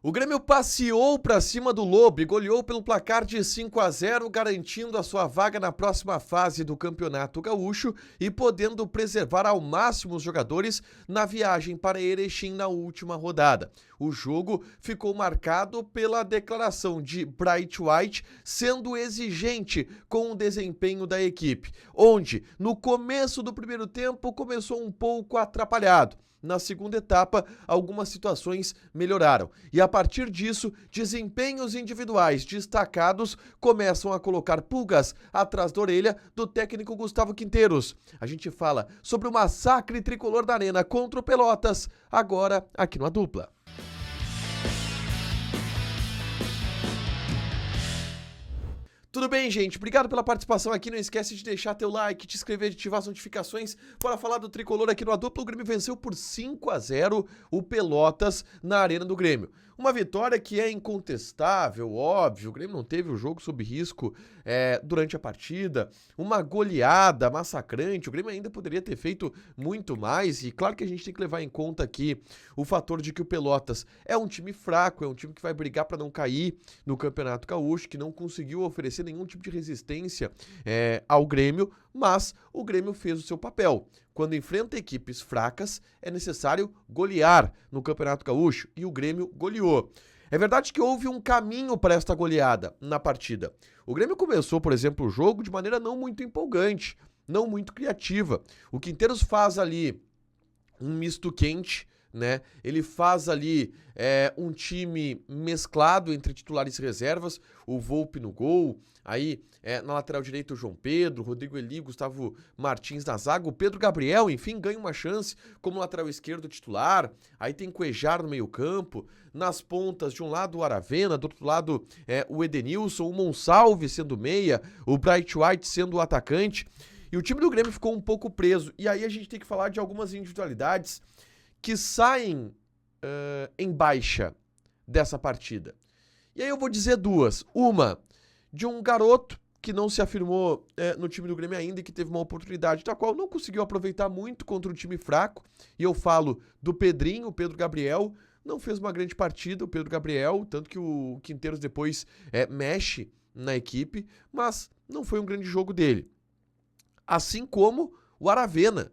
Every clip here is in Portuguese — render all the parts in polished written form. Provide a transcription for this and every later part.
O Grêmio passeou para cima do Lobo e goleou pelo placar de 5-0, garantindo a sua vaga na próxima fase do Campeonato Gaúcho e podendo preservar ao máximo os jogadores na viagem para Erechim na última rodada. O jogo ficou marcado pela declaração de Bright White sendo exigente com o desempenho da equipe, onde no começo do primeiro tempo começou um pouco atrapalhado. Na segunda etapa, algumas situações melhoraram e a partir disso, desempenhos individuais destacados começam a colocar pulgas atrás da orelha do técnico Gustavo Quinteiros. A gente fala sobre o massacre tricolor da Arena contra o Pelotas, agora aqui no A Dupla. Tudo bem, gente? Obrigado pela participação aqui. Não esquece de deixar teu like, te inscrever, de ativar as notificações. Bora falar do tricolor aqui no A Dupla. O Grêmio venceu por 5-0 o Pelotas na Arena do Grêmio. Uma vitória que é incontestável, óbvio. O Grêmio não teve o jogo sob risco durante a partida. Uma goleada massacrante. O Grêmio ainda poderia ter feito muito mais. E claro que a gente tem que levar em conta aqui o fator de que o Pelotas é um time fraco, é um time que vai brigar para não cair no Campeonato Gaúcho, que não conseguiu oferecer nenhum tipo de resistência ao Grêmio, mas o Grêmio fez o seu papel. Quando enfrenta equipes fracas, é necessário golear no Campeonato Gaúcho, e o Grêmio goleou. É verdade que houve um caminho para esta goleada na partida. O Grêmio começou, por exemplo, o jogo de maneira não muito empolgante, não muito criativa. O Quinteiros faz ali um misto quente, né? Ele faz ali um time mesclado entre titulares e reservas, o Volpi no gol, aí na lateral direita o João Pedro, Rodrigo Eli, Gustavo Martins na zaga, o Pedro Gabriel, enfim, ganha uma chance como lateral esquerdo titular, aí tem Cuejar no meio campo, nas pontas de um lado o Aravena, do outro lado o Edenilson, o Monsalve sendo meia, o Bright White sendo o atacante, e o time do Grêmio ficou um pouco preso, e aí a gente tem que falar de algumas individualidades que saem em baixa dessa partida. E aí eu vou dizer duas. Uma, de um garoto que não se afirmou no time do Grêmio ainda e que teve uma oportunidade da qual não conseguiu aproveitar muito contra um time fraco. E eu falo do Pedrinho, o Pedro Gabriel, não fez uma grande partida, o Pedro Gabriel, tanto que o Quinteiros depois mexe na equipe, mas não foi um grande jogo dele. Assim como o Aravena.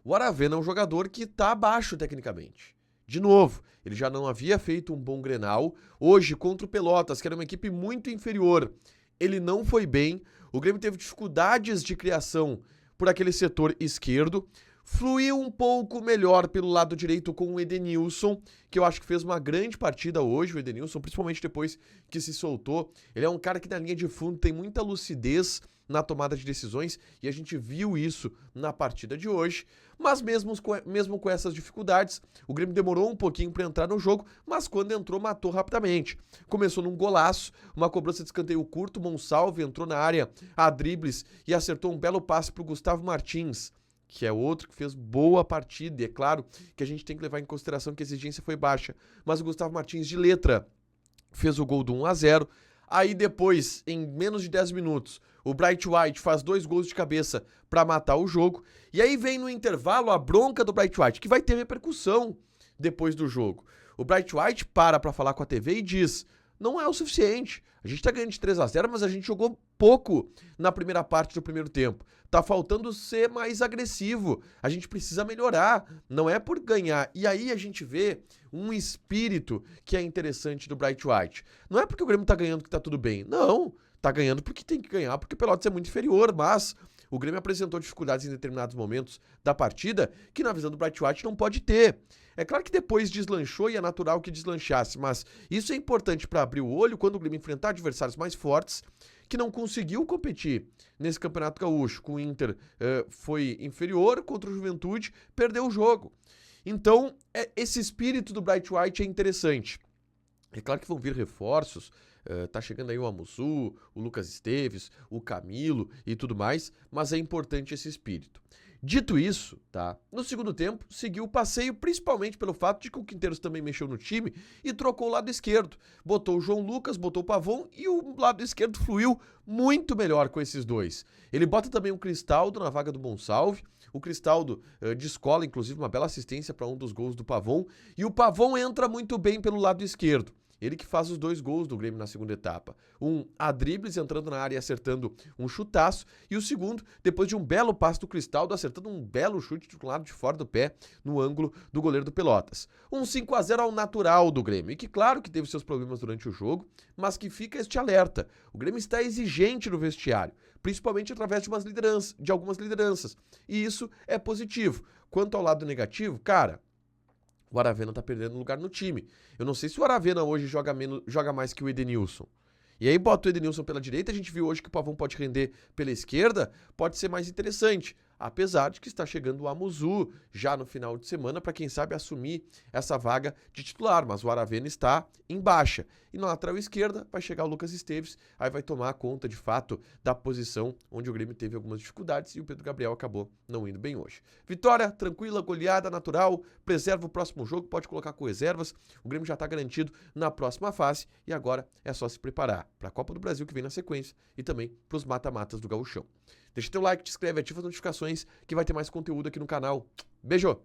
O Aravena é um jogador que está abaixo tecnicamente. De novo, ele já não havia feito um bom Grenal. Hoje, contra o Pelotas, que era uma equipe muito inferior, ele não foi bem. O Grêmio teve dificuldades de criação por aquele setor esquerdo. Fluiu um pouco melhor pelo lado direito com o Edenilson, que eu acho que fez uma grande partida hoje, o Edenilson, principalmente depois que se soltou. Ele é um cara que na linha de fundo tem muita lucidez na tomada de decisões, e a gente viu isso na partida de hoje, mas mesmo com essas dificuldades, o Grêmio demorou um pouquinho para entrar no jogo, mas quando entrou, matou rapidamente. Começou num golaço, uma cobrança de escanteio curto, Monsalve entrou na área a dribles e acertou um belo passe para o Gustavo Martins, que é outro que fez boa partida, e é claro que a gente tem que levar em consideração que a exigência foi baixa, mas o Gustavo Martins, de letra, fez o gol do 1-0, aí depois, em menos de 10 minutos, o Bright White faz 2 gols de cabeça para matar o jogo. E aí vem no intervalo a bronca do Bright White, que vai ter repercussão depois do jogo. O Bright White para falar com a TV e diz: não é o suficiente. A gente tá ganhando de 3-0, mas a gente jogou pouco na primeira parte do primeiro tempo. Tá faltando ser mais agressivo. A gente precisa melhorar. Não é por ganhar. E aí a gente vê um espírito que é interessante do Bright White. Não é porque o Grêmio tá ganhando que tá tudo bem. Não. Tá ganhando porque tem que ganhar, porque o Pelotas é muito inferior, mas o Grêmio apresentou dificuldades em determinados momentos da partida que na visão do Bright White não pode ter. É claro que depois deslanchou e é natural que deslanchasse, mas isso é importante para abrir o olho quando o Grêmio enfrentar adversários mais fortes que não conseguiu competir nesse Campeonato Gaúcho. Com o Inter foi inferior, contra o Juventude perdeu o jogo. Então, esse espírito do Bright White é interessante. É claro que vão vir reforços, tá chegando aí o Amusu, o Lucas Esteves, o Camilo e tudo mais, mas é importante esse espírito. Dito isso, tá? No segundo tempo, seguiu o passeio, principalmente pelo fato de que o Quinteiros também mexeu no time e trocou o lado esquerdo. Botou o João Lucas, botou o Pavon e o lado esquerdo fluiu muito melhor com esses dois. Ele bota também o Cristaldo na vaga do Monsalve. O Cristaldo descola, inclusive, uma bela assistência para um dos gols do Pavon. E o Pavon entra muito bem pelo lado esquerdo. Ele que faz os 2 gols do Grêmio na segunda etapa. Um a dribles, entrando na área e acertando um chutaço. E o segundo, depois de um belo passe do Cristaldo, acertando um belo chute do lado de fora do pé, no ângulo do goleiro do Pelotas. Um 5-0 ao natural do Grêmio. E que claro que teve seus problemas durante o jogo, mas que fica este alerta. O Grêmio está exigente no vestiário, principalmente através de algumas lideranças. E isso é positivo. Quanto ao lado negativo, cara, o Aravena tá perdendo lugar no time. Eu não sei se o Aravena hoje joga mais que o Edenilson. E aí bota o Edenilson pela direita, a gente viu hoje que o Pavão pode render pela esquerda, pode ser mais interessante. Apesar de que está chegando o Amuzu já no final de semana para quem sabe assumir essa vaga de titular, mas o Aravena está em baixa. E na lateral esquerda vai chegar o Lucas Esteves, aí vai tomar conta de fato da posição onde o Grêmio teve algumas dificuldades e o Pedro Gabriel acabou não indo bem hoje. Vitória tranquila, goleada, natural, preserva o próximo jogo, pode colocar com reservas, o Grêmio já está garantido na próxima fase e agora é só se preparar para a Copa do Brasil que vem na sequência e também para os mata-matas do Gauchão. Deixa teu like, te inscreve, ativa as notificações que vai ter mais conteúdo aqui no canal. Beijo!